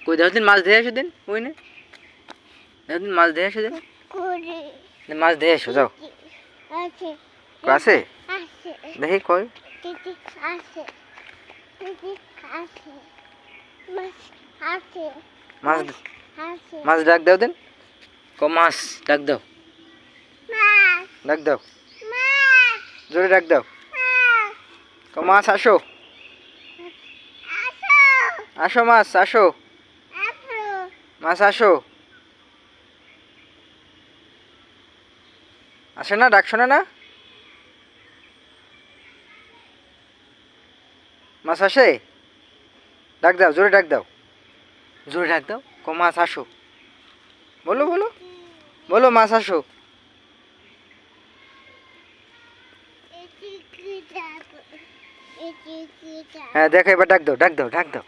কই দাও দিন মাছ ধরে এসো দিন ওই না দিন মাছ ধরে এসো দিন মাছ ধরে এসো যাও আছে দেখি কই মাছ মাছ ডাক দাও দিন কো মাছ ডাক দাও ডাক দাও জোরে ডাক দাও কো মাছ আসো আসো মাছ আসো মাছ আসো আসে না ডাক শোনে না মাছ আসে ডাক দাও জোরে ডাক দাও জোরে ডাক দাও কো মাছ আসো বলো বলো বলো মাছ আসো হ্যাঁ দেখো এবার ডাক দাও ডাক দাও ডাক দাও